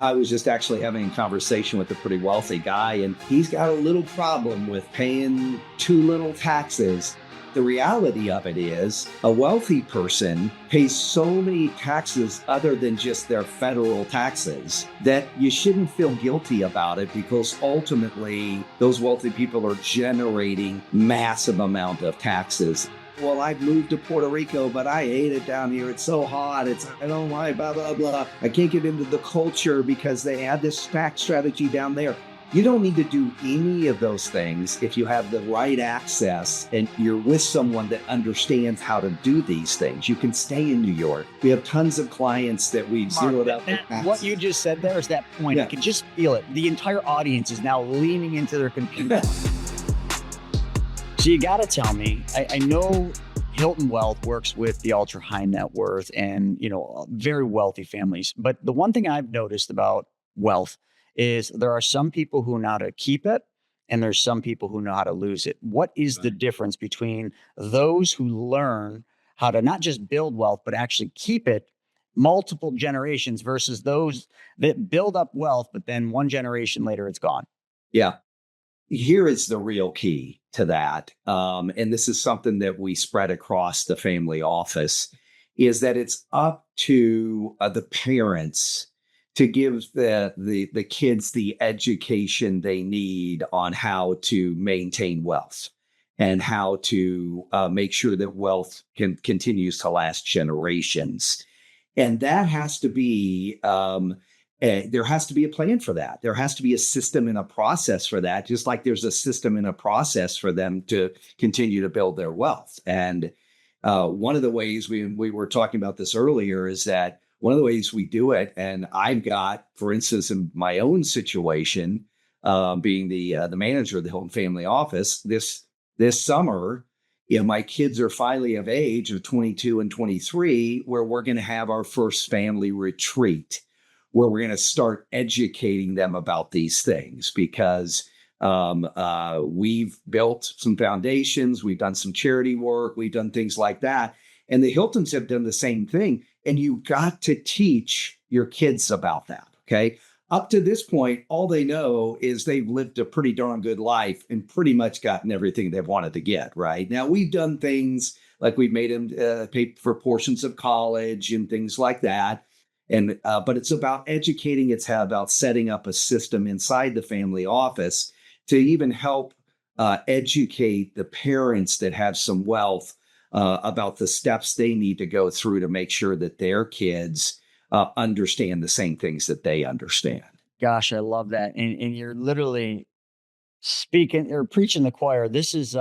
I was just actually having a conversation with a pretty wealthy guy, and he's got a little problem with paying too little taxes. The reality of it is, a wealthy person pays so many taxes other than just their federal taxes that you shouldn't feel guilty about it, because ultimately those wealthy people are generating massive amount of taxes. Well, I've moved to Puerto Rico, but I hate it down here. It's so hot. I don't like blah, blah, blah. I can't get into the culture because they have this tax strategy down there. You don't need to do any of those things if you have the right access and you're with someone that understands how to do these things. You can stay in New York. We have tons of clients that we've zeroed out. What you just said there is that point. Yeah. I can just feel it. The entire audience is now leaning into their computer. So you got to tell me, I know Hilton Wealth works with the ultra high net worth and, very wealthy families. But the one thing I've noticed about wealth is there are some people who know how to keep it and there's some people who know how to lose it. What is the difference between those who learn how to not just build wealth, but actually keep it multiple generations versus those that build up wealth, but then one generation later it's gone? Yeah. Here is the real key to that. And this is something that we spread across the family office, is that it's up to the parents to give the kids the education they need on how to maintain wealth and how to make sure that wealth continues to last generations. And that has to be there has to be a plan for that. There has to be a system and a process for that, just like there's a system and a process for them to continue to build their wealth. And one of the ways we were talking about this earlier is that one of the ways we do it, and I've got, for instance, in my own situation, being the manager of the Hilton family office, this summer, my kids are finally of age of 22 and 23, where we're going to have our first family retreat, where we're going to start educating them about these things, because we've built some foundations, we've done some charity work, we've done things like that. And the Hiltons have done the same thing. And you got to teach your kids about that, okay? Up to this point, all they know is they've lived a pretty darn good life and pretty much gotten everything they've wanted to get, right? Now, we've done things like we've made them pay for portions of college and things like that. And but it's about educating. It's about setting up a system inside the family office to even help educate the parents that have some wealth about the steps they need to go through to make sure that their kids understand the same things that they understand. Gosh, I love that. And you're literally speaking or preaching the choir. This is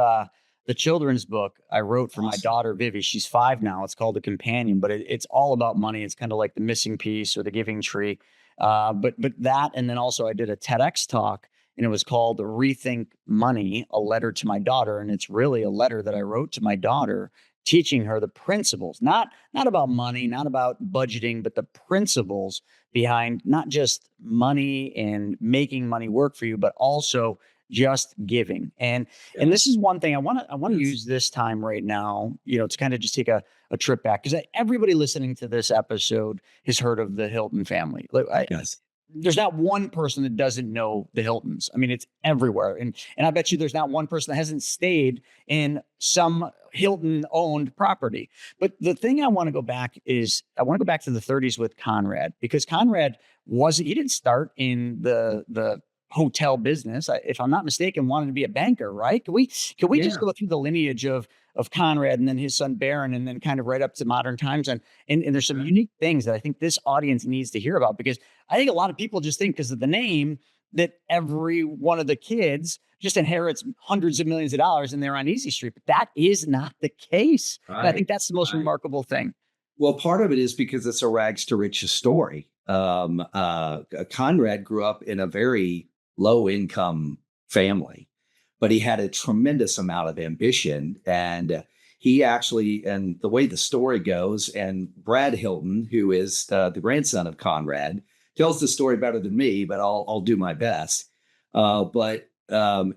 the children's book I wrote for my daughter, Vivi. She's 5 now. It's called The Companion, but it's all about money. It's kind of like The Missing Piece or The Giving Tree. But that, and then also I did a TEDx talk, and it was called Rethink Money, a letter to my daughter. And it's really a letter that I wrote to my daughter, teaching her the principles, not about money, not about budgeting, but the principles behind not just money and making money work for you, but also just giving. And this is one thing I want to use this time right now, to kind of just take a trip back, because everybody listening to this episode has heard of the Hilton family. Yes. There's not one person that doesn't know the Hiltons. I mean, it's everywhere. And I bet you there's not one person that hasn't stayed in some Hilton owned property. But the thing I want to go back to the 30s with Conrad, because Conrad he didn't start in the hotel business. If I'm not mistaken, wanted to be a banker, right? Can we just go through the lineage of Conrad and then his son Barron, and then kind of right up to modern times? And there's some unique things that I think this audience needs to hear about, because I think a lot of people just think, because of the name, that every one of the kids just inherits hundreds of millions of dollars and they're on Easy Street. But that is not the case. Right. And I think that's the most remarkable thing. Well, part of it is because it's a rags to riches story. Conrad grew up in a very low income family, but he had a tremendous amount of ambition. And he actually, and the way the story goes, and Brad Hilton, who is the grandson of Conrad, tells the story better than me, but I'll do my best. But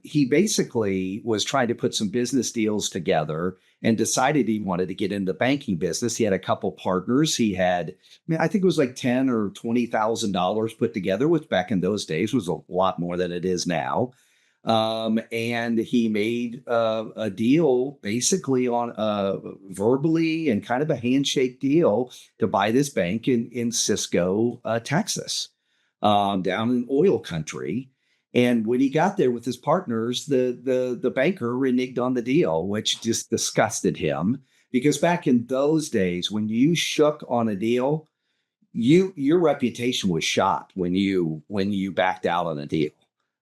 he basically was trying to put some business deals together. and decided he wanted to get into the banking business. He had a couple partners. He had, I mean, I think it was like $10 or $20,000 put together, which back in those days was a lot more than it is now. And he made a deal basically on verbally and kind of a handshake deal to buy this bank in Cisco, Texas, down in oil country. And when he got there with his partners, the banker reneged on the deal, which just disgusted him because back in those days, when you shook on a deal, your reputation was shot when you backed out on a deal.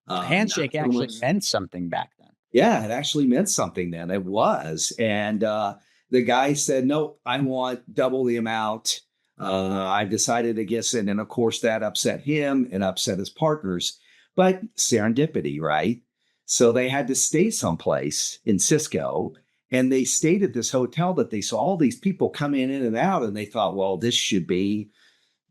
Not Handshake so actually much. meant something back then. Yeah, it actually meant something then. It was. And the guy said, nope, I want double the amount. I've decided against it. And of course, that upset him and upset his partners. But serendipity, right? So they had to stay someplace in Cisco. And they stayed at this hotel that they saw all these people come in and out. And they thought, well, this should be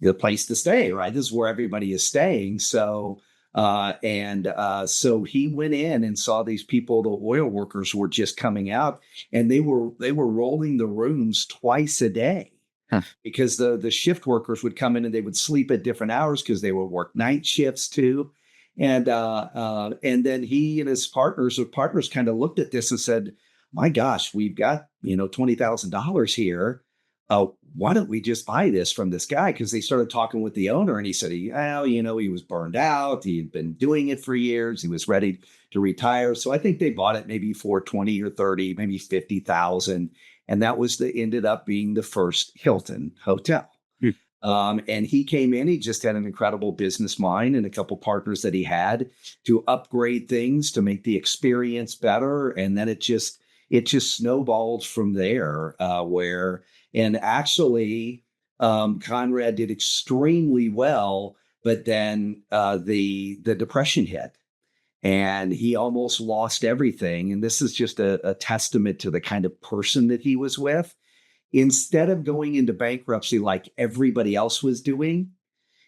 the place to stay, right? This is where everybody is staying. So he went in and saw these people, the oil workers were just coming out and they were rolling the rooms twice a day Huh. because the shift workers would come in and they would sleep at different hours because they would work night shifts too. And then he and his partners kind of looked at this and said, my gosh, we've got, $20,000 here. Why don't we just buy this from this guy? Because they started talking with the owner and he said, he was burned out. He had been doing it for years. He was ready to retire. So I think they bought it maybe for 20 or 30, maybe 50,000. And that ended up being the first Hilton hotel. Hmm. And he came in, he just had an incredible business mind and a couple partners that he had to upgrade things to make the experience better. And then it just snowballed from there, and actually, Conrad did extremely well, but then the depression hit, and he almost lost everything. And this is just a testament to the kind of person that he was with. Instead of going into bankruptcy like everybody else was doing,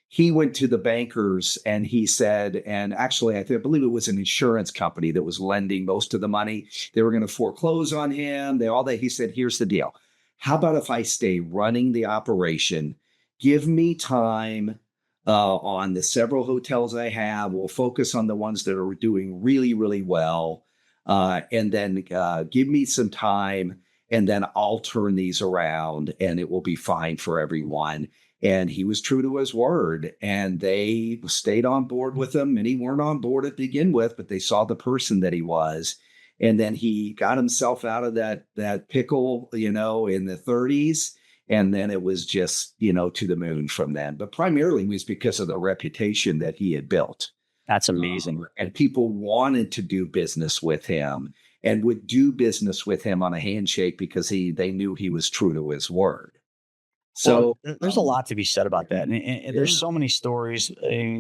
he went to the bankers and he said, and actually, I believe it was an insurance company that was lending most of the money. They were going to foreclose on him. He said, here's the deal. How about if I stay running the operation? Give me time on the several hotels I have. We'll focus on the ones that are doing really, really well. And then give me some time and then I'll turn these around and it will be fine for everyone. And he was true to his word and they stayed on board with him. And he weren't on board to begin with, but they saw the person that he was. And then he got himself out of that pickle, in the 30s. And then it was just, to the moon from then. But primarily it was because of the reputation that he had built. That's amazing. And people wanted to do business with him and would do business with him on a handshake because they knew he was true to his word. So There's a lot to be said about that. And there's so many stories,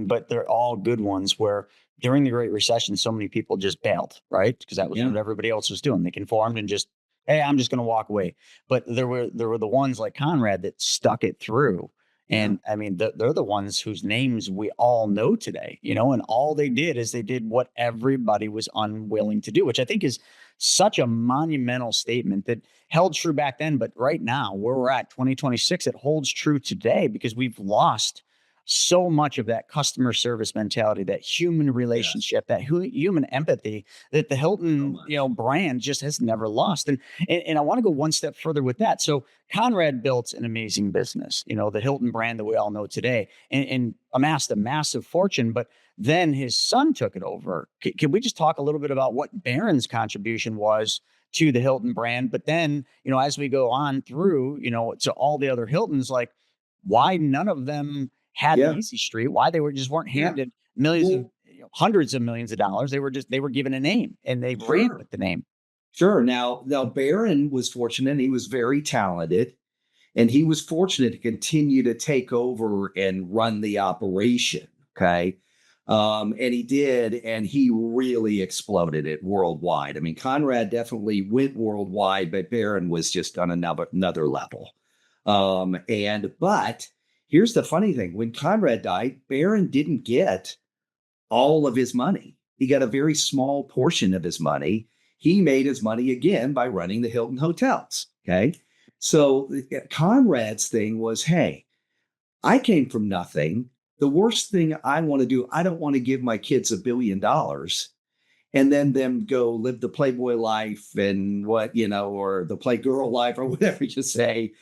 but they're all good ones where during the Great Recession, so many people just bailed, right? Because that was what everybody else was doing. They conformed and just, hey, I'm just going to walk away. But there were the ones like Conrad that stuck it through. And I mean, they're the ones whose names we all know today, and all they did is they did what everybody was unwilling to do, which I think is such a monumental statement that held true back then. But right now, where we're at 2026, it holds true today because we've lost so much of that customer service mentality, that human relationship, that human empathy that the Hilton, brand just has never lost. And I want to go one step further with that. So Conrad built an amazing business, the Hilton brand that we all know today, and amassed a massive fortune. But then his son took it over. Can we just talk a little bit about what Barron's contribution was to the Hilton brand? But then, as we go on through, to all the other Hiltons, like why none of them had the easy street, why they weren't handed millions of, hundreds of millions of dollars. They were given a name and they ran with the name. Sure. Now Barron was fortunate. He was very talented and he was fortunate to continue to take over and run the operation. Okay. And he did, and he really exploded it worldwide. I mean, Conrad definitely went worldwide, but Barron was just on another level. But here's the funny thing. When Conrad died, Barron didn't get all of his money. He got a very small portion of his money. he made his money again by running the Hilton hotels. Okay. So Conrad's thing was, hey, I came from nothing. The worst thing I want to do, I don't want to give my kids $1 billion and then them go live the Playboy life and or the Playgirl life or whatever you say,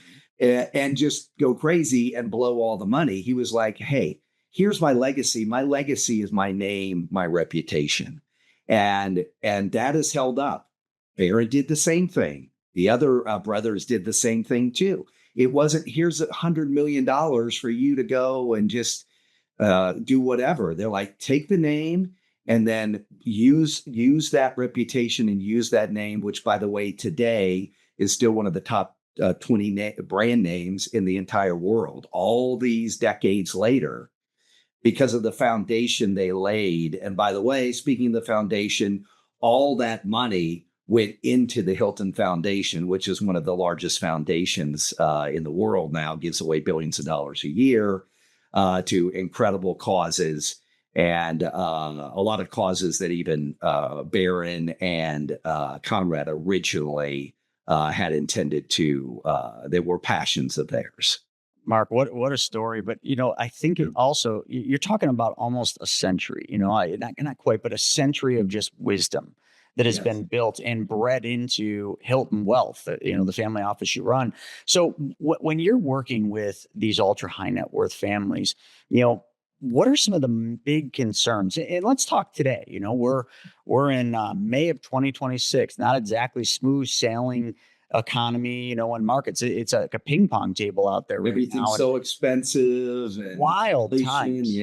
and just go crazy and blow all the money. He was like, hey, here's my legacy. My legacy is my name, my reputation. And that is held up. Barron did the same thing. The other brothers did the same thing too. It wasn't, here's $100 million for you to go and just do whatever. They're like, take the name and then use that reputation and use that name, which, by the way, today is still one of the top 20 brand names in the entire world. All these decades later, because of the foundation they laid. And by the way, speaking of the foundation, all that money went into the Hilton Foundation, which is one of the largest foundations in the world now, gives away billions of dollars a year to incredible causes, and a lot of causes that even Barron and Conrad originally had intended to, that were passions of theirs. Mark, what a story! But I think it also you're talking about almost a century. Not quite, but a century of just wisdom that has been built and bred into Hilton Wealth. The family office you run. So when you're working with these ultra high net worth families, what are some of the big concerns? And let's talk today. We're in May of 2026. Not exactly smooth sailing economy, in markets. It's like a ping pong table out there right Everything's now. so expensive and Wild inflation. times.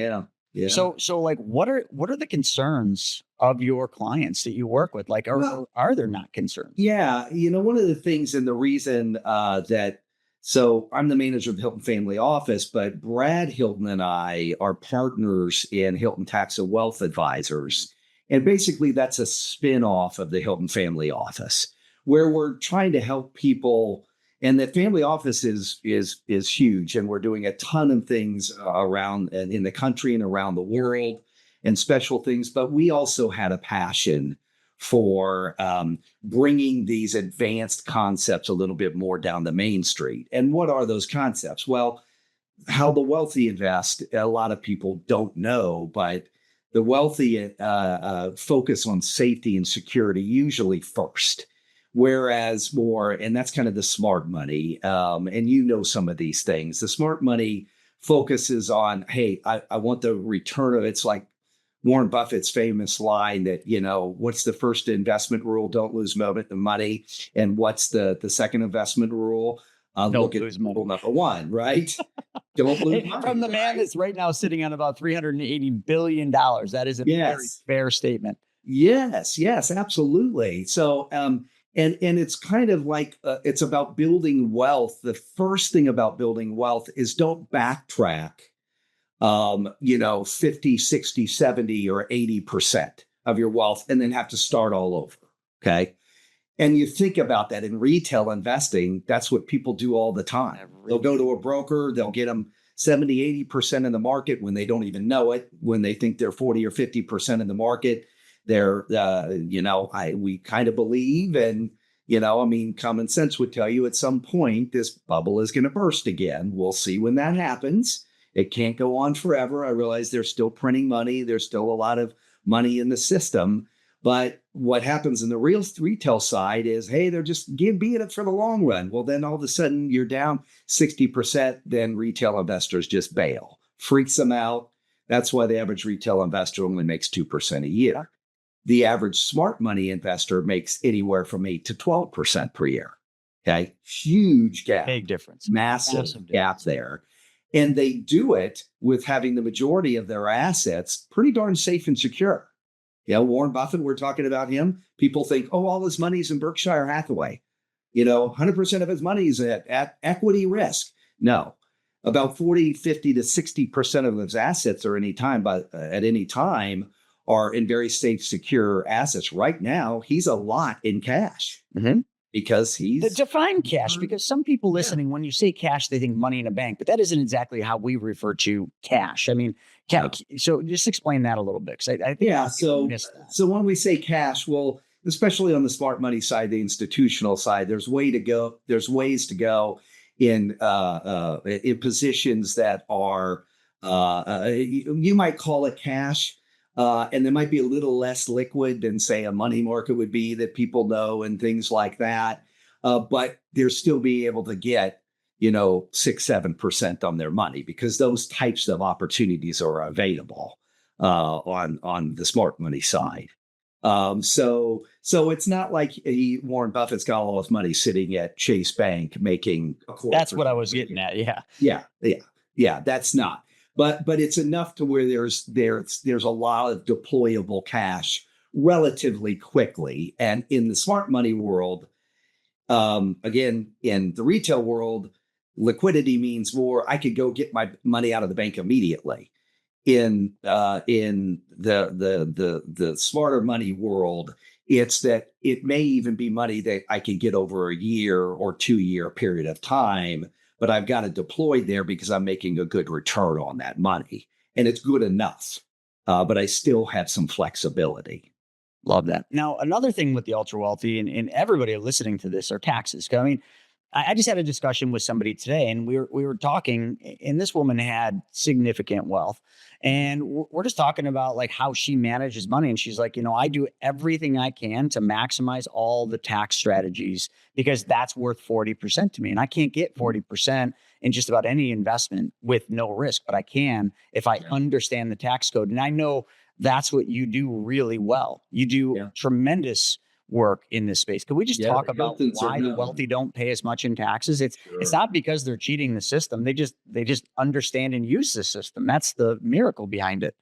Yeah. So like, what are the concerns of your clients that you work with? Like, are there not concerns? Yeah. One of the things and the reason so I'm the manager of the Hilton Family Office, but Brad Hilton and I are partners in Hilton Tax and Wealth Advisors. And basically that's a spin-off of the Hilton Family Office, where we're trying to help people. And the family office is huge, and we're doing a ton of things around and in the country and around the world, and special things. But we also had a passion for bringing these advanced concepts a little bit more down the main street. And what are those concepts? Well, how the wealthy invest, a lot of people don't know, but the wealthy focus on safety and security usually first. Whereas and that's kind of the smart money. And some of these things. The smart money focuses on, hey, I want the return of, it's like Warren Buffett's famous line that, what's the first investment rule? Don't lose money. And what's the second investment rule? Don't look lose at money. rule number one, right? Don't lose money. From the man that's right now sitting on about $380 billion. That is a very fair statement. Yes, absolutely. So, and it's kind of like, it's about building wealth. The first thing about building wealth is don't backtrack, 50, 60, 70, or 80% of your wealth and then have to start all over. Okay. And you think about that in retail investing, that's what people do all the time. They'll go to a broker, they'll get them 70, 80% in the market when they don't even know it, when they think they're 40 or 50% in the market. They're, we kind of believe, and, common sense would tell you at some point this bubble is going to burst again. We'll see when that happens. It can't go on forever. I realize they're still printing money. There's still a lot of money in the system. But what happens in the retail side is, hey, they're just being it for the long run. Well, then all of a sudden you're down 60%. Then retail investors just bail, freaks them out. That's why the average retail investor only makes 2% a year. The average smart money investor makes anywhere from 8 to 12% per year. Okay. Huge gap. Big difference. Massive gap there. And they do it with having the majority of their assets pretty darn safe and secure. Warren Buffett, we're talking about him. People think, all his money's in Berkshire Hathaway. 100% of his money is at equity risk. No, about 40, 50 to 60% of his assets are at any time are in very safe, secure assets. Right now, he's a lot in cash. Mm-hmm. Because define cash, because some people listening, when you say cash, they think money in a bank, but that isn't exactly how we refer to cash. I mean, cash. So just explain that a little bit. Because I think so when we say cash, well, especially on the smart money side, the institutional side, there's ways to go in positions that are you might call it cash. And there might be a little less liquid than, say, a money market would be that people know and things like that. But they'll still be able to get, 6-7% on their money because those types of opportunities are available on the smart money side. So it's not like Warren Buffett's got all his money sitting at Chase Bank making a quarter. That's what I was getting at. Yeah. That's not. But it's enough to where there's a lot of deployable cash relatively quickly. And in the smart money world, again, in the retail world, liquidity means more. I could go get my money out of the bank immediately. In the smarter money world, it's that it may even be money that I can get over a year or 2-year period of time, but I've got to deploy there because I'm making a good return on that money. And it's good enough, but I still have some flexibility. Love that. Now, another thing with the ultra wealthy and everybody listening to this are taxes. I mean, I just had a discussion with somebody today, and we were talking, and this woman had significant wealth, and we're just talking about like how she manages money. And she's like, I do everything I can to maximize all the tax strategies because that's worth 40% to me, and I can't get 40% in just about any investment with no risk, but I can if I understand the tax code. And I know that's what you do really well. You do tremendous work in this space. Could we just talk about why the wealthy don't pay as much in taxes? It's not because they're cheating the system. They just understand and use the system. That's the miracle behind it.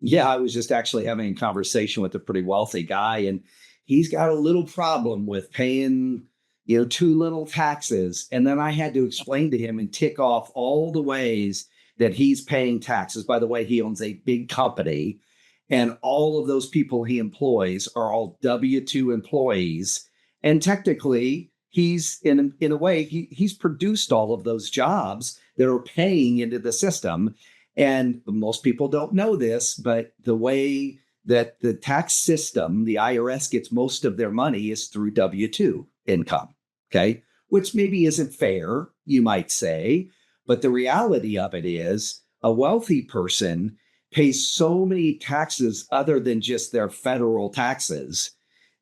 Yeah, I was just actually having a conversation with a pretty wealthy guy, and he's got a little problem with paying, too little taxes. And then I had to explain to him and tick off all the ways that he's paying taxes. By the way, he owns a big company. And all of those people he employs are all W-2 employees. And technically, he's in a way, he's produced all of those jobs that are paying into the system. And most people don't know this, but the way that the tax system, the IRS gets most of their money is through W-2 income. Okay. Which maybe isn't fair, you might say. But the reality of it is a wealthy person pays so many taxes other than just their federal taxes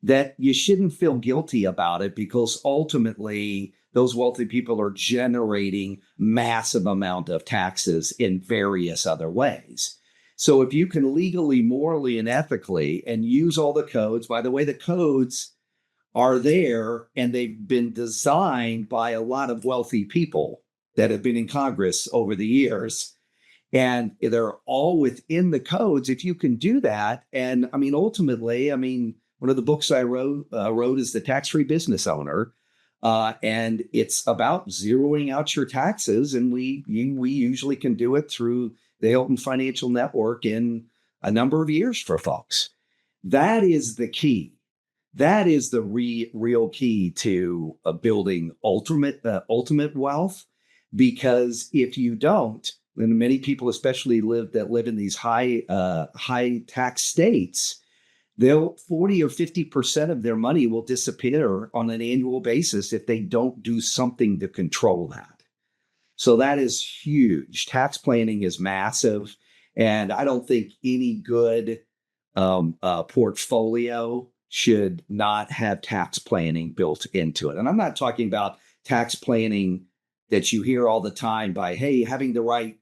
that you shouldn't feel guilty about it because ultimately those wealthy people are generating massive amount of taxes in various other ways. So if you can legally, morally, and ethically and use all the codes, by the way, the codes are there and they've been designed by a lot of wealthy people that have been in Congress over the years. And they're all within the codes. If you can do that, and ultimately, one of the books I wrote is The Tax-Free Business Owner, and it's about zeroing out your taxes. And we usually can do it through the Hilton Financial Network in a number of years for folks. That is the key. That is the real key to building ultimate wealth, because if you don't, and many people, especially that live in these high tax states, 40 or 50% of their money will disappear on an annual basis if they don't do something to control that. So that is huge. Tax planning is massive, and I don't think any good portfolio should not have tax planning built into it. And I'm not talking about tax planning that you hear all the time by, hey, having the right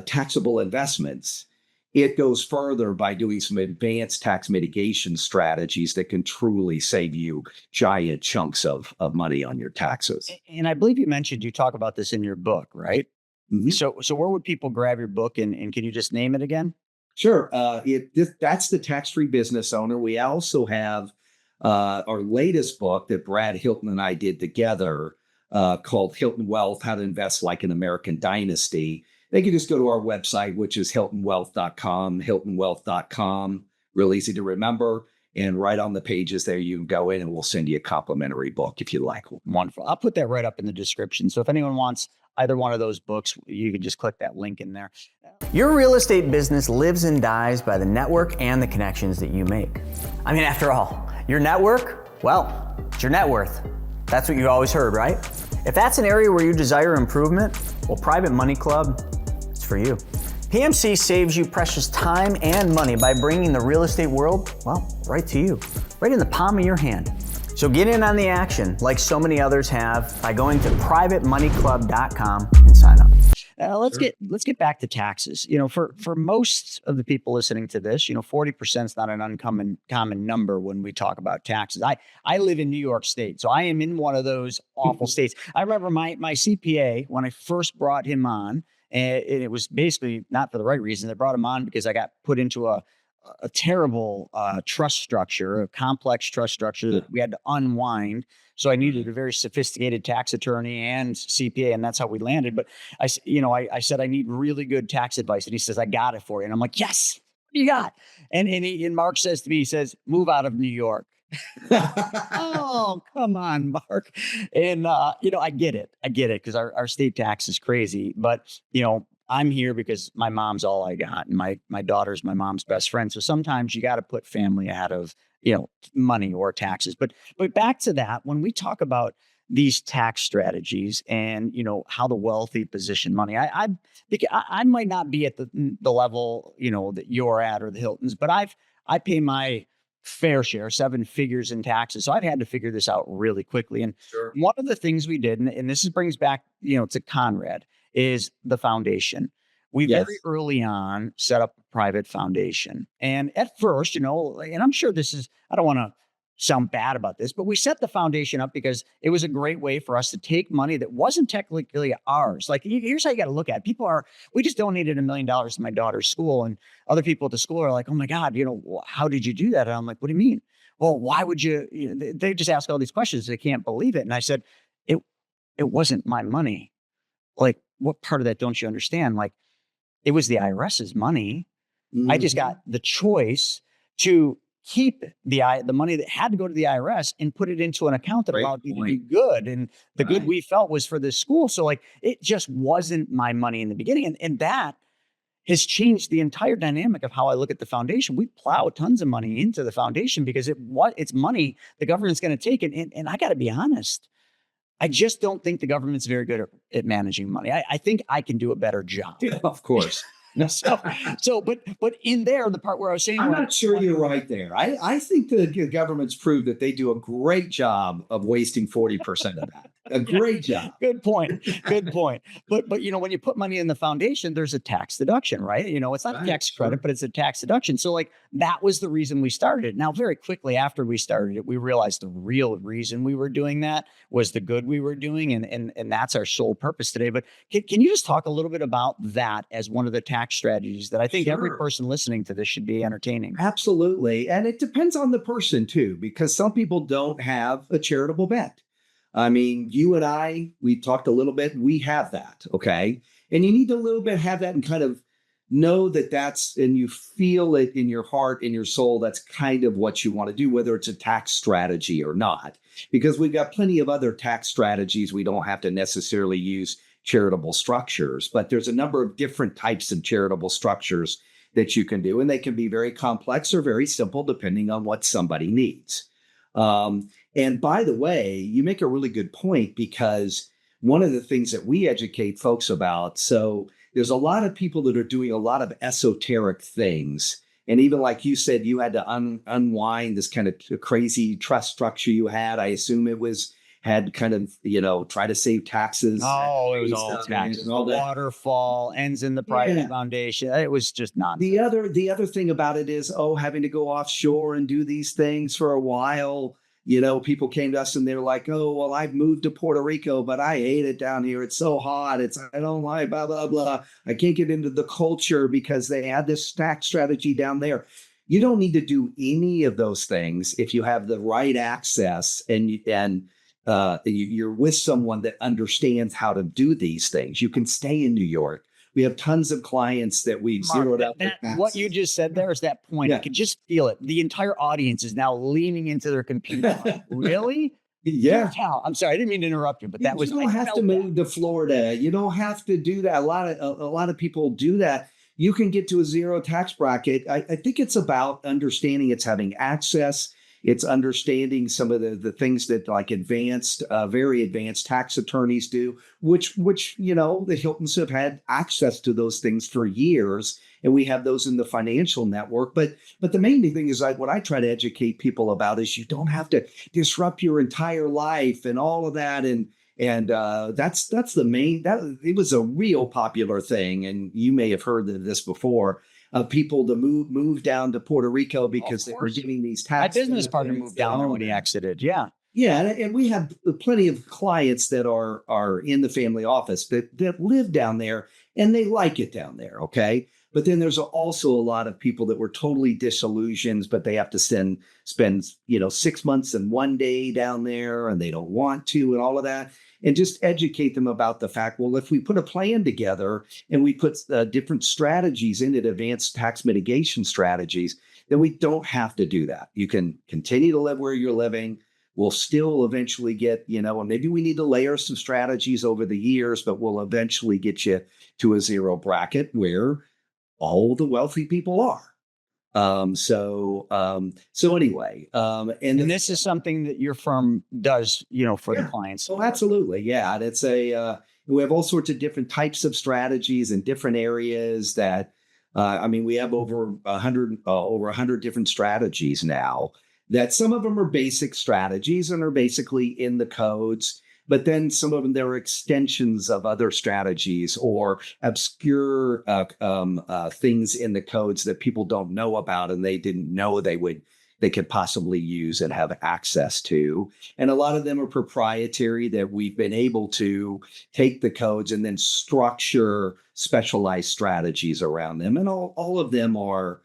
taxable investments. It goes further by doing some advanced tax mitigation strategies that can truly save you giant chunks of money on your taxes. And I believe you talk about this in your book, right? Mm-hmm. So where would people grab your book, and can you just name it again? Sure. That's The Tax-Free Business Owner. We also have our latest book that Brad Hilton and I did together called Hilton Wealth, How to Invest Like an American Dynasty. They can just go to our website, which is hiltonwealth.com, hiltonwealth.com. Real easy to remember. And right on the pages there, you can go in and we'll send you a complimentary book if you like. Wonderful. I'll put that right up in the description. So if anyone wants either one of those books, you can just click that link in there. Your real estate business lives and dies by the network and the connections that you make. After all, Your network? Well, it's your net worth. That's what you always heard, right? If that's an area where you desire improvement, well, Private Money Club, it's for you. PMC saves you precious time and money by bringing the real estate world, well, right to you, right in the palm of your hand. So get in on the action, like so many others have, by going to privatemoneyclub.com and sign up. Let's get back to taxes. For most of the people listening to this, 40% is not an uncommon number when we talk about taxes. I live in New York State, so I am in one of those awful states. I remember my CPA when I first brought him on, and it was basically not for the right reason. I brought him on because I got put into a terrible trust structure, a complex trust structure that we had to unwind. So I needed a very sophisticated tax attorney and CPA, and that's how we landed. But I said, I need really good tax advice. And he says, I got it for you. And I'm like, yes, what do you got? And Mark says to me, he says, move out of New York. Oh, come on, Mark. And, I get it because our state tax is crazy. But, I'm here because my mom's all I got, and my daughter's my mom's best friend. So sometimes you got to put family ahead of, money or taxes. But back to that, when we talk about these tax strategies and, how the wealthy position money, I might not be at the level, that you're at or the Hiltons, but I pay my fair share, 7 figures in taxes. So I've had to figure this out really quickly. And Sure. One of the things we did, and this brings back, to Conrad, is the foundation. We Yes. very early on set up a private foundation. And at first, and I'm sure I don't want to sound bad about this, but we set the foundation up because it was a great way for us to take money that wasn't technically ours. Like, here's how you got to look at it. We just donated $1 million to my daughter's school, and other people at the school are like, oh my God, how did you do that? And I'm like, what do you mean? Well, why would you, they just ask all these questions. They can't believe it. And I said, it wasn't my money. Like, what part of that don't you understand? Like, it was the IRS's money. I just got the choice to keep the money that had to go to the IRS and put it into an account that allowed me to be good. And the good we felt was for this school. So like, it just wasn't my money in the beginning. And that has changed the entire dynamic of how I look at the foundation. We plow tons of money into the foundation because it's money the government's going to take. And I got to be honest, I just don't think the government's very good at managing money. I think I can do a better job. Yeah, of course. But in there, the part where I was saying, I'm not sure you're right there. I think the government's proved that they do a great job of wasting 40% of that. A great job. Good point. But when you put money in the foundation, there's a tax deduction, right? It's not a tax credit, but it's a tax deduction. So like, that was the reason we started it. Now, very quickly after we started it, we realized the real reason we were doing that was the good we were doing. And that's our sole purpose today. But can you just talk a little bit about that as one of the tax strategies that I think every person listening to this should be entertaining? Absolutely. And it depends on the person too, because some people don't have a charitable bent. I mean, you and I, we talked a little bit, we have that. Okay. And you need to a little bit have that and kind of know that and you feel it in your heart, in your soul, that's kind of what you want to do, whether it's a tax strategy or not, because we've got plenty of other tax strategies. We don't have to necessarily use charitable structures, but there's a number of different types of charitable structures that you can do, and they can be very complex or very simple depending on what somebody needs. And by the way, you make a really good point, because one of the things that we educate folks about, so there's a lot of people that are doing a lot of esoteric things. And even like you said, you had to unwind this kind of crazy trust structure you had. I assume had kind of, try to save taxes. Oh, it was all taxes. All that. Waterfall ends in the private foundation. It was just nonsense. The other thing about it is, having to go offshore and do these things for a while. People came to us and they're like, oh, well, I've moved to Puerto Rico, but I hate it down here. It's so hot. I don't like blah, blah, blah. I can't get into the culture because they had this tax strategy down there. You don't need to do any of those things if you have the right access and you're with someone that understands how to do these things. You can stay in New York. We have tons of clients that we've zeroed out. What you just said there is that point. Yeah. I could just feel it. The entire audience is now leaning into their computer. Like, really? Yeah. I'm sorry, I didn't mean to interrupt you, but that was. You don't have to move to Florida. You don't have to do that. A lot of people do that. You can get to a zero tax bracket. I think it's about understanding it's having access. It's understanding some of the things that like very advanced tax attorneys do, which the Hiltons have had access to those things for years, and we have those in the financial network. But the main thing is like what I try to educate people about is you don't have to disrupt your entire life and all of that, and that's the main that it was a real popular thing, and you may have heard of this before. People to move down to Puerto Rico because they were getting these tax. My business partner moved down there when he exited. Yeah. Yeah, and we have plenty of clients that are in the family office that live down there and they like it down there. Okay. But then there's also a lot of people that were totally disillusioned, but they have to spend 6 months and 1 day down there and they don't want to and all of that. And just educate them about the fact, well, if we put a plan together and we put different strategies in it, advanced tax mitigation strategies, then we don't have to do that. You can continue to live where you're living. We'll still eventually get, and maybe we need to layer some strategies over the years, but we'll eventually get you to a zero bracket where all the wealthy people are. So anyway, and this is something that your firm does, for the clients. Oh, absolutely. Yeah. And it's we have all sorts of different types of strategies in different areas that, we have over 100 different strategies now that some of them are basic strategies and are basically in the codes. But then some of them, there are extensions of other strategies or obscure things in the codes that people don't know about and they didn't know they could possibly use and have access to. And a lot of them are proprietary that we've been able to take the codes and then structure specialized strategies around them. And all of them are,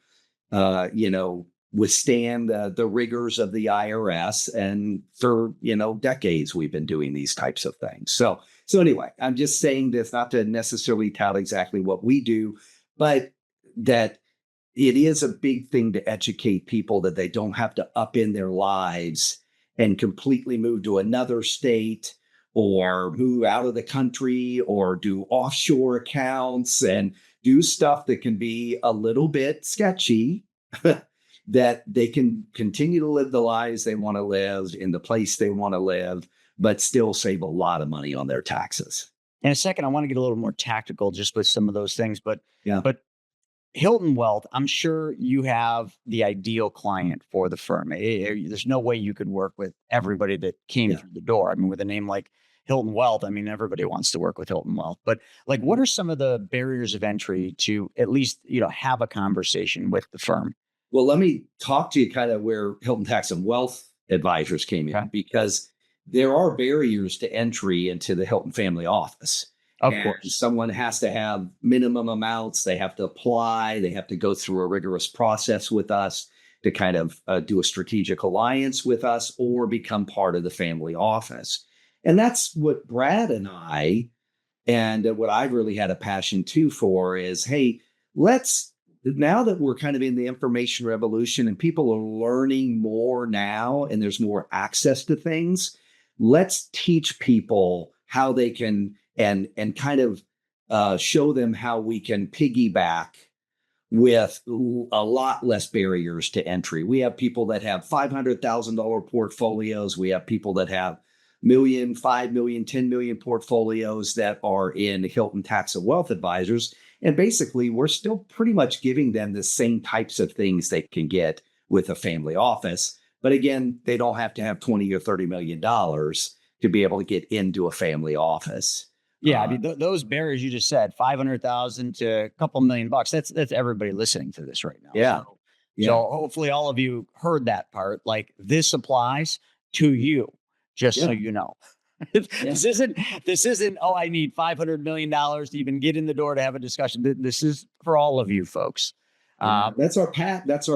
withstand the rigors of the IRS. And for, decades, we've been doing these types of things. So anyway, I'm just saying this not to necessarily tout exactly what we do, but that it is a big thing to educate people that they don't have to upend their lives and completely move to another state or move out of the country or do offshore accounts and do stuff that can be a little bit sketchy. That they can continue to live the lives they want to live in the place they want to live, but still save a lot of money on their taxes. In a second, I want to get a little more tactical just with some of those things, but yeah. But Hilton Wealth, I'm sure you have the ideal client for the firm. There's no way you could work with everybody that came through the door. With a name like Hilton Wealth, everybody wants to work with Hilton Wealth. But what are some of the barriers of entry to at least, have a conversation with the firm? Well, let me talk to you kind of where Hilton Tax and Wealth Advisors came in, because there are barriers to entry into the Hilton family office. Of course. Someone has to have minimum amounts. They have to apply. They have to go through a rigorous process with us to kind of do a strategic alliance with us or become part of the family office. And that's what Brad and I, and what I've really had a passion too for is, hey, now that we're kind of in the information revolution and people are learning more now and there's more access to things, let's teach people how they can and kind of show them how we can piggyback with a lot less barriers to entry. We have people that have $500,000 portfolios. We have people that have million, 5 million, 10 million portfolios that are in Hilton Tax and Wealth Advisors. And basically, we're still pretty much giving them the same types of things they can get with a family office. But again, they don't have to have 20 or $30 million to be able to get into a family office. Yeah, those barriers you just said, 500,000 to a couple $1 million. That's everybody listening to this right now. Yeah. So hopefully all of you heard that part. This applies to you, just so you know. This isn't, I need $500 million to even get in the door to have a discussion. This is for all of you folks. That's our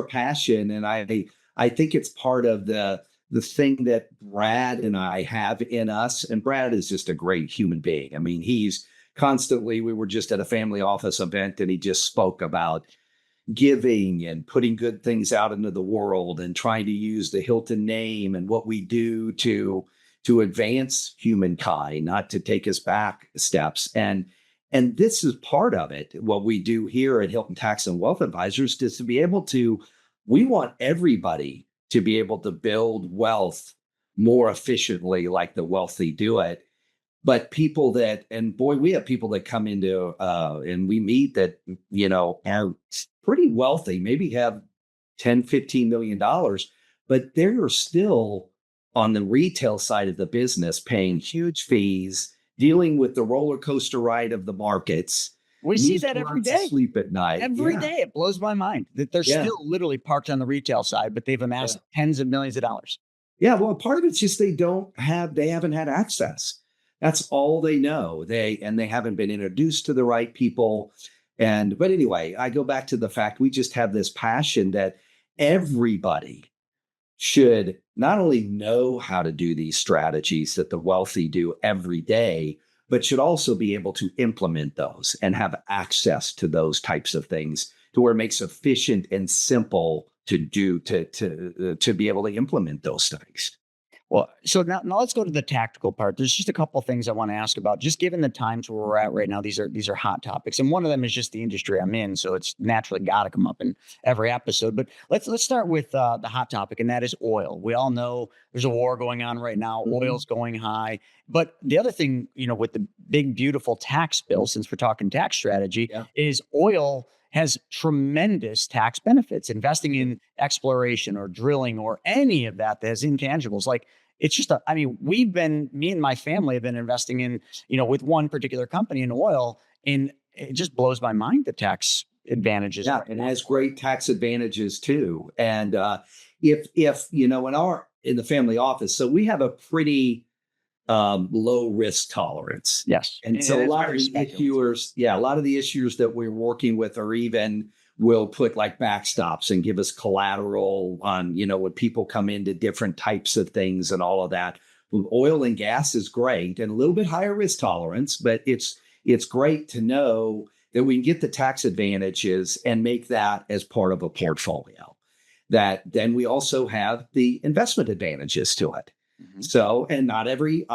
passion. And I think it's part of the thing that Brad and I have in us. And Brad is just a great human being. He's constantly, we were just at a family office event and he just spoke about giving and putting good things out into the world and trying to use the Hilton name and what we do to advance humankind, not to take us back steps. And this is part of it. What we do here at Hilton Tax and Wealth Advisors is to be able to, we want everybody to be able to build wealth more efficiently, like the wealthy do it. But people that, and boy, we have people that come into, and we meet that, are pretty wealthy, maybe have 10, $15 million, but they're still on the retail side of the business, paying huge fees, dealing with the roller coaster ride of the markets. We see Need that to every learn to day. sleep at night. Every Yeah. day. It blows my mind that they're Yeah. still literally parked on the retail side, but they've amassed tens of millions of dollars. Yeah, well, part of it's just they haven't had access. That's all they know. They haven't been introduced to the right people. But anyway, I go back to the fact we just have this passion that everybody should not only know how to do these strategies that the wealthy do every day, but should also be able to implement those and have access to those types of things to where it makes efficient and simple to do to be able to implement those things. Well, so now let's go to the tactical part. There's just a couple of things I want to ask about. Just given the times where we're at right now, these are hot topics, and one of them is just the industry I'm in, so it's naturally got to come up in every episode. But let's start with the hot topic, and that is oil. We all know there's a war going on right now. Mhm. Oil's going high, but the other thing, with the big beautiful tax bill, since we're talking tax strategy, Yeah. is oil has tremendous tax benefits. Investing in exploration or drilling or any of that has intangibles. Like it's just me and my family have been investing in, with one particular company in oil, and it just blows my mind the tax advantages. Yeah, and it has great tax advantages too. And if in the family office, so we have a pretty low risk tolerance. Yes. And so a it's lot of very the speculative. issuers that we're working with are even will put like backstops and give us collateral on, when people come into different types of things and all of that. Oil and gas is great and a little bit higher risk tolerance, but it's great to know that we can get the tax advantages and make that as part of a portfolio. That then we also have the investment advantages to it. Mhm. So, and not every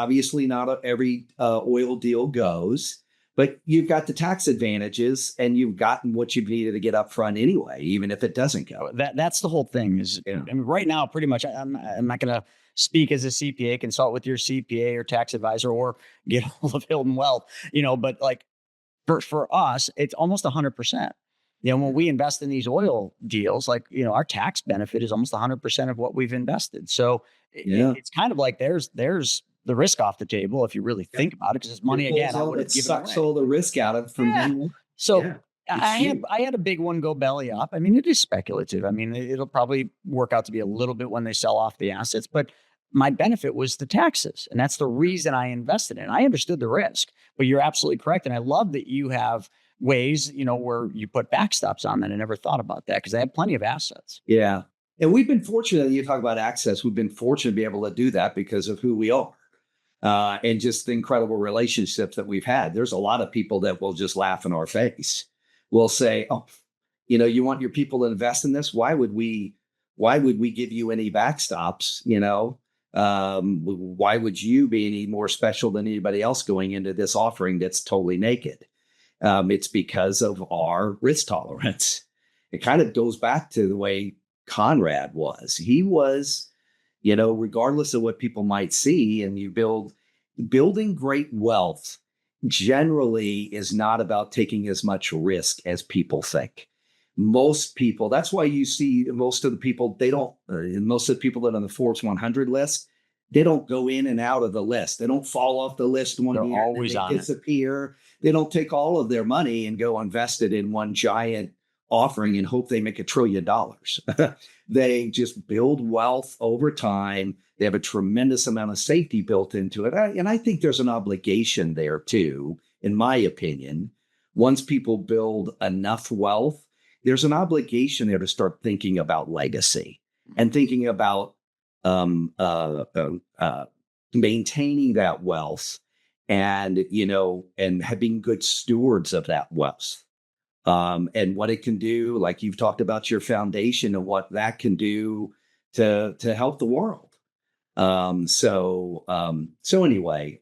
oil deal goes, but you've got the tax advantages and you've gotten what you've needed to get up front anyway, even if it doesn't go. That's the whole thing is, Yeah. right now, pretty much, I'm not going to speak as a CPA, consult with your CPA or tax advisor or get hold of Hilton Wealth, but like for us, it's almost 100%. When we invest in these oil deals, like, our tax benefit is almost 100% of what we've invested. So Yeah. it's kind of like there's the risk off the table if you really think about it, because it's money again. I would have It given sucks away. all the risk out of from Yeah. being. So Yeah, I had a big one go belly up. I mean, it is speculative. I mean, it'll probably work out to be a little bit when they sell off the assets, but my benefit was the taxes. And that's the reason I invested in it. I understood the risk, but you're absolutely correct. And I love that you have ways, where you put backstops on that. I never thought about that because I have plenty of assets. Yeah. And we've been fortunate, you talk about access, we've been fortunate to be able to do that because of who we are. And just the incredible relationships that we've had. There's a lot of people that will just laugh in our face. We'll say, "Oh, you want your people to invest in this? Why would we give you any backstops? Why would you be any more special than anybody else going into this offering that's totally naked?" It's because of our risk tolerance. It kind of goes back to the way Conrad was. He was, regardless of what people might see, and building great wealth generally is not about taking as much risk as people think. Most people, that's why you see most of the people, most of the people that are on the Forbes 100 list, they don't go in and out of the list. They don't fall off the list one They're year. always They on it. disappear. They don't take all of their money and go invest it in one giant offering and hope they make $1 trillion. They just build wealth over time. They have a tremendous amount of safety built into it. And I think there's an obligation there too, in my opinion. Once people build enough wealth, there's an obligation there to start thinking about legacy and thinking about maintaining that wealth and being good stewards of that wealth. And what it can do, like you've talked about your foundation and what that can do to help the world. So anyway,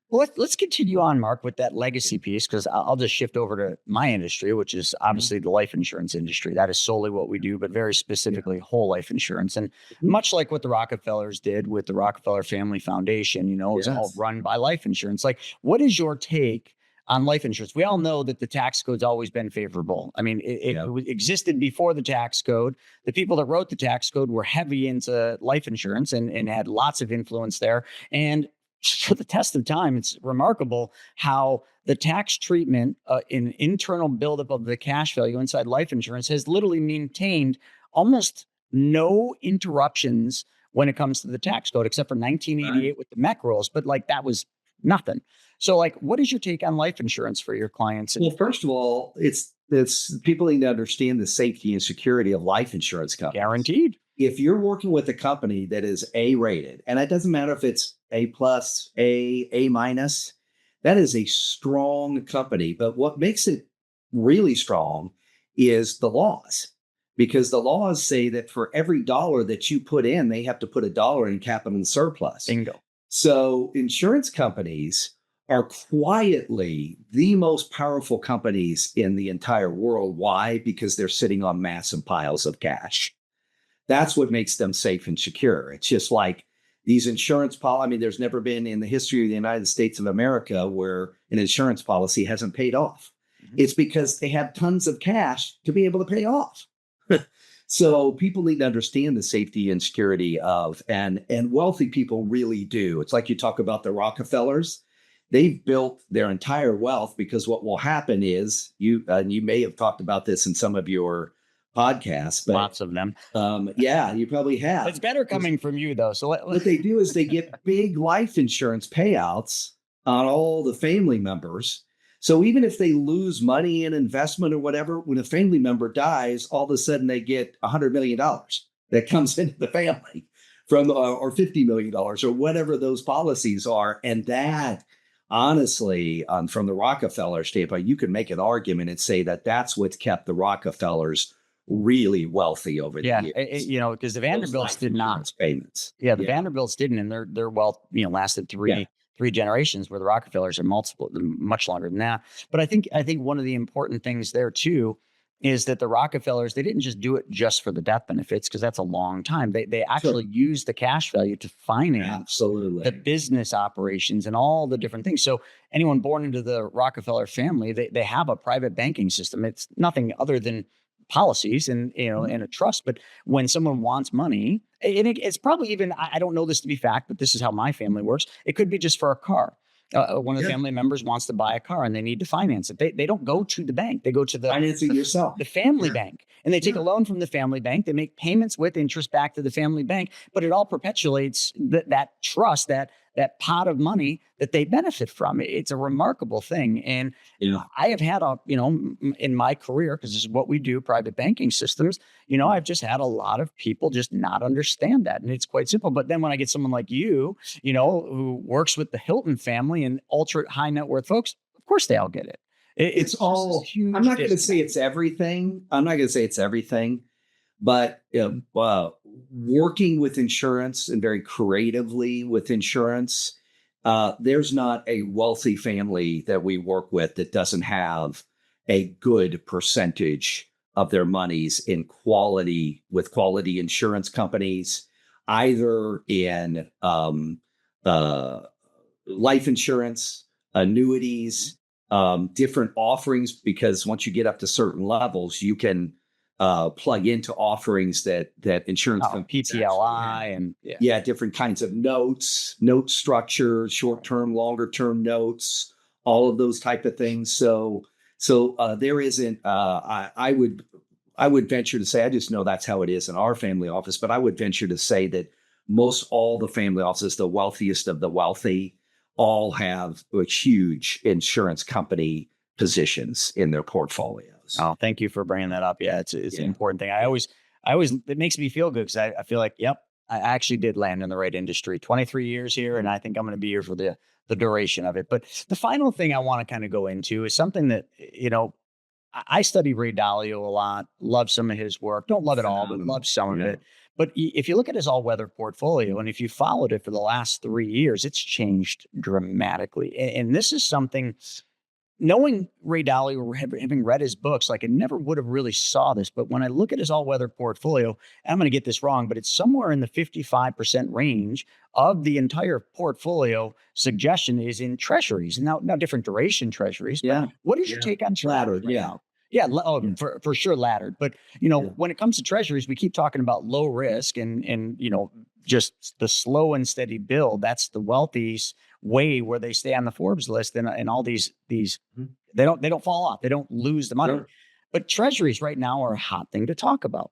Well, let's continue on, Mark, with that legacy piece, because I'll just shift over to my industry, which is obviously the life insurance industry. That is solely what we do, but very specifically whole life insurance. And Mhm. much like what the Rockefellers did with the Rockefeller Family Foundation, it's all Yes. run by life insurance. Like, what is your take on life insurance? We all know that the tax code's always been favorable. I mean, Yeah. existed before the tax code. The people that wrote the tax code were heavy into life insurance and had lots of influence there. And for the test of time, it's remarkable how the tax treatment in internal buildup of the cash value inside life insurance has literally maintained almost no interruptions when it comes to the tax code, except for Right. 1988 with the MEC rules. But like that was nothing. So, like, what is your take on life insurance for your clients? And Well, first of all, it's people need to understand the safety and security of life insurance companies. guaranteed. If you're working with a company that is A rated, and it doesn't matter if it's A plus, A minus, that is a strong company. But what makes it really strong is the laws, because the laws say that for every dollar that you put in, they have to put a dollar in capital surplus. Bingo. So insurance companies are quietly the most powerful companies in the entire world. Why? Because they're sitting on massive piles of cash. That's what makes them safe and secure. It's just like these insurance policies. I mean, there's never been in the history of the United States of America where an insurance policy hasn't paid off. Mhm. It's because they have tons of cash to be able to pay off. So people need to understand the safety and security of, and wealthy people really do. It's like you talk about the Rockefellers. They've built their entire wealth because what will happen is and you may have talked about this in some of your podcasts, but Lots of them. yeah, you probably have. It's better coming from you, though. So What they do is they get big life insurance payouts on all the family members. So even if they lose money in investment or whatever, when a family member dies, all of a sudden they get $100 million that comes into the family from, or $50 million or whatever those policies are. And that, honestly, from the Rockefeller standpoint, you can make an argument and say that that's what's kept the Rockefellers really wealthy over the yeah, years. because the Those Vanderbilts life did not. insurance payments. Yeah, the Vanderbilts didn't, and their wealth, lasted Yeah. three generations, where the Rockefellers are much longer than that. But I think one of the important things there too is that the Rockefellers, they didn't just do it just for the death benefits, because that's a long time. They Sure. actually used the cash value to finance the Absolutely. business operations and all the different things. So anyone born into the Rockefeller family, they have a private banking system. It's nothing other than policies and and a trust. But when someone wants money, and it's probably even, I don't know this to be fact, but this is how my family works. It could be just for a car. One of the Yeah. family members wants to buy a car and they need to finance it. They don't go to the bank. They go to Finance it yourself. the family Yeah. bank, and they take Yeah. a loan from the family bank. They make payments with interest back to the family bank, but it all perpetuates that trust, that pot of money that they benefit from. It's a remarkable thing. And Yeah. I have had in my career, because this is what we do, private banking systems, I've just had a lot of people just not understand that. And it's quite simple. But then when I get someone like you, who works with the Hilton family and ultra high net worth folks, of course they all get it. It's just all, this huge I'm not going to say disconnect. it's everything. I'm not going to say it's everything, but working with insurance and very creatively with insurance, there's not a wealthy family that we work with that doesn't have a good percentage of their monies in quality with quality insurance companies, either in uh, life insurance, annuities, different offerings, because once you get up to certain levels, you can plug into offerings that insurance companies actually have. PTLI and Yeah, different kinds of notes, note structure, short-term, longer-term notes, all of those type of things. So there isn't. I would venture to say, I just know that's how it is in our family office, but I would venture to say that most all the family offices, the wealthiest of the wealthy, all have huge insurance company positions in their portfolios. Oh, thank you for bringing that up. Yeah, it's an Yeah. important thing. I always, it makes me feel good, because I feel like, yep, I actually did land in the right industry. 23 years here, and I think I'm going to be here for the duration of it. But the final thing I want to kind of go into is something that I study Ray Dalio a lot, love some of his work. Don't love it all, but love some of it. But if you look at his all-weather portfolio, and if you followed it for the last 3 years, it's changed dramatically. And this is something, knowing Ray Dalio or having read his books, like I never would have really saw this. But when I look at his all-weather portfolio, I'm going to get this wrong, but it's somewhere in the 55% range of the entire portfolio. Suggestion is in treasuries. Now different duration treasuries. But what is your take on treasuries? Yeah. For sure laddered. But, when it comes to treasuries, we keep talking about low risk and just the slow and steady build. That's the wealthy's way, where they stay on the Forbes list and all these they don't fall off. They don't lose the money. Sure. But treasuries right now are a hot thing to talk about.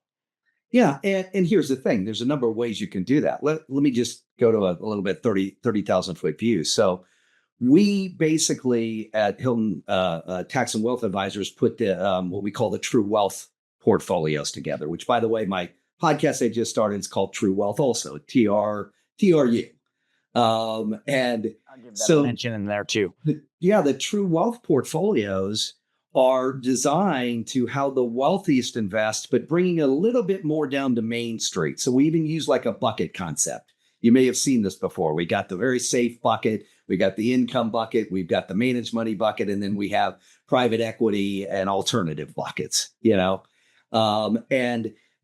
Yeah. And here's the thing. There's a number of ways you can do that. Let me just go to a little bit 30,000 foot view. So we basically at Hilton Tax and Wealth Advisors put the what we call the True Wealth portfolios together, which, by the way, my podcast I just started is called True Wealth, also TRU. And I'll give that a mention in there too. The True Wealth portfolios are designed to how the wealthiest invest, but bringing a little bit more down to Main Street. So we even use like a bucket concept. You may have seen this before. We got the very safe bucket, we got the income bucket, we've got the managed money bucket, and then we have private equity and alternative buckets,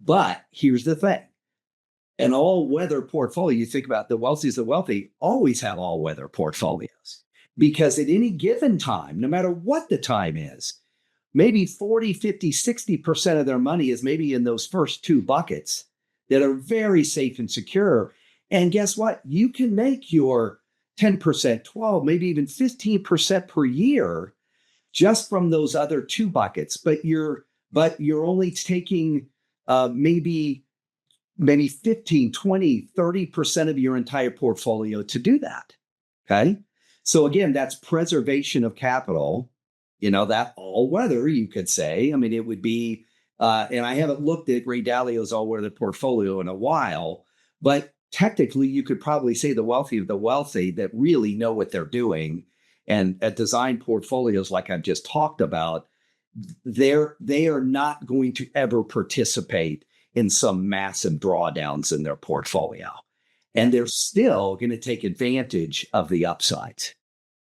but here's the thing. An all-weather portfolio, you think about the wealthiest of the wealthy, always have all-weather portfolios, because at any given time, no matter what the time is, maybe 40, 50, 60% of their money is maybe in those first two buckets that are very safe and secure. And guess what? You can make your 10%, 12, maybe even 15% per year just from those other two buckets. But you're only taking maybe 15, 20, 30% of your entire portfolio to do that. Okay. So again, that's preservation of capital, that all weather, you could say. I mean, it would be, and I haven't looked at Ray Dalio's all weather portfolio in a while, but technically you could probably say the wealthy of the wealthy that really know what they're doing and at design portfolios like I've just talked about, they are not going to ever participate in some massive drawdowns in their portfolio. And they're still going to take advantage of the upsides.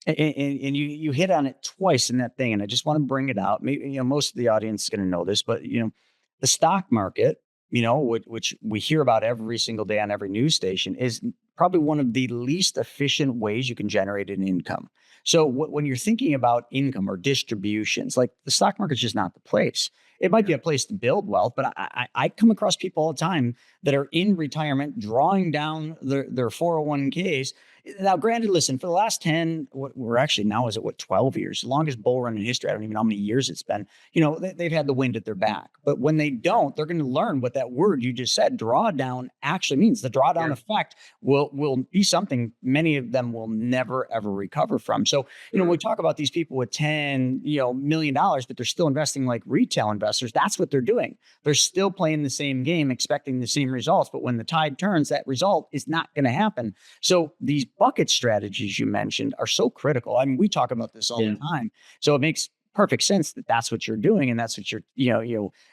And you hit on it twice in that thing. And I just want to bring it out. Maybe, most of the audience is going to know this, but, the stock market, which we hear about every single day on every news station, is probably one of the least efficient ways you can generate an income. So when you're thinking about income or distributions, like the stock market's just not the place. It might be a place to build wealth, but I come across people all the time that are in retirement drawing down their 401ks. Now, granted, listen, for the last 10, we're actually now is it 12 years, the longest bull run in history. I don't even know how many years it's been. They've had the wind at their back. But when they don't, they're going to learn what that word you just said, drawdown, actually means. The drawdown effect will be something many of them will never, ever recover from. So, we talk about these people with $10 million, but they're still investing like retail investors. That's what they're doing. They're still playing the same game, expecting the same results. But when the tide turns, that result is not going to happen. So these bucket strategies you mentioned are so critical. I mean, we talk about this all the time. So it makes perfect sense that that's what you're doing. And that's what you're,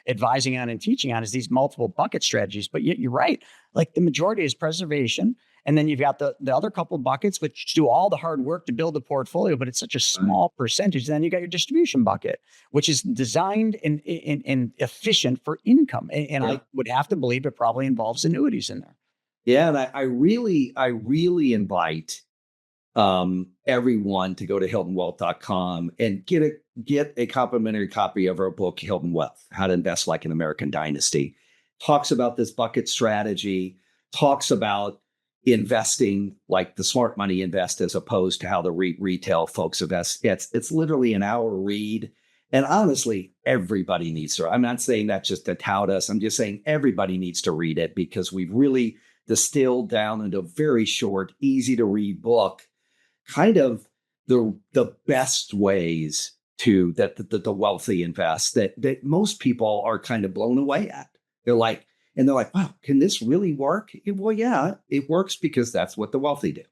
advising on and teaching on, is these multiple bucket strategies. But yet you're right. Like the majority is preservation. And then you've got the other couple of buckets, which do all the hard work to build the portfolio, but it's such a small percentage. Then you got your distribution bucket, which is designed and efficient for income. And I would have to believe it probably involves annuities in there. Yeah, and I really invite everyone to go to HiltonWealth.com and get a complimentary copy of our book, Hilton Wealth: How to Invest Like an American Dynasty. Talks about this bucket strategy, talks about investing like the smart money invest as opposed to how the retail folks invest. It's literally an hour read. And honestly, everybody needs to. I'm not saying that just to tout us. I'm just saying everybody needs to read it, because we've really distilled down into a very short, easy to read book, kind of the best ways to that the wealthy invest that most people are kind of blown away at. They're like, wow, can this really work? Well, yeah, it works because that's what the wealthy do.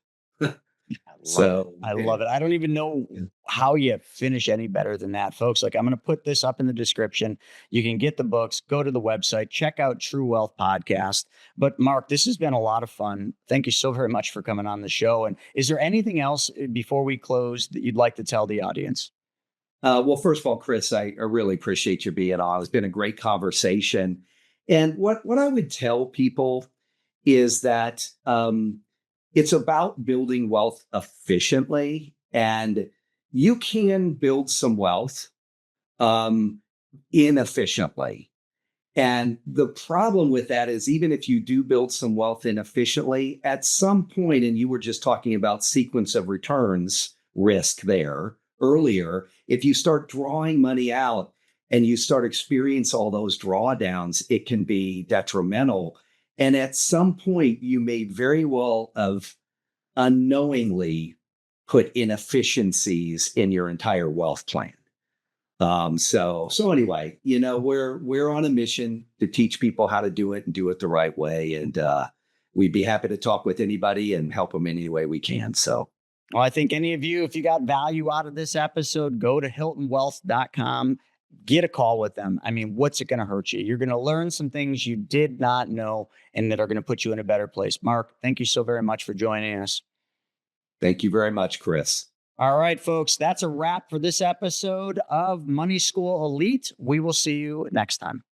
I love it. I don't even know how you finish any better than that, folks. Like, I'm going to put this up in the description. You can get the books, go to the website, check out True Wealth Podcast. But Mark, this has been a lot of fun. Thank you so very much for coming on the show. And is there anything else before we close that you'd like to tell the audience? Well, first of all, Chris, I really appreciate you being on. It's been a great conversation. And what I would tell people is that it's about building wealth efficiently, and you can build some wealth inefficiently. And the problem with that is, even if you do build some wealth inefficiently, at some point, and you were just talking about sequence of returns risk there earlier, if you start drawing money out and you start experience all those drawdowns, it can be detrimental. And at some point, you may very well have unknowingly put inefficiencies in your entire wealth plan. So anyway, we're on a mission to teach people how to do it and do it the right way. And we'd be happy to talk with anybody and help them any way we can. So, well, I think any of you, if you got value out of this episode, go to hiltonwealth.com, get a call with them. I mean, what's it going to hurt you? You're going to learn some things you did not know and that are going to put you in a better place. Mark, thank you so very much for joining us. Thank you very much, Chris. All right, folks, that's a wrap for this episode of Money School Elite. We will see you next time.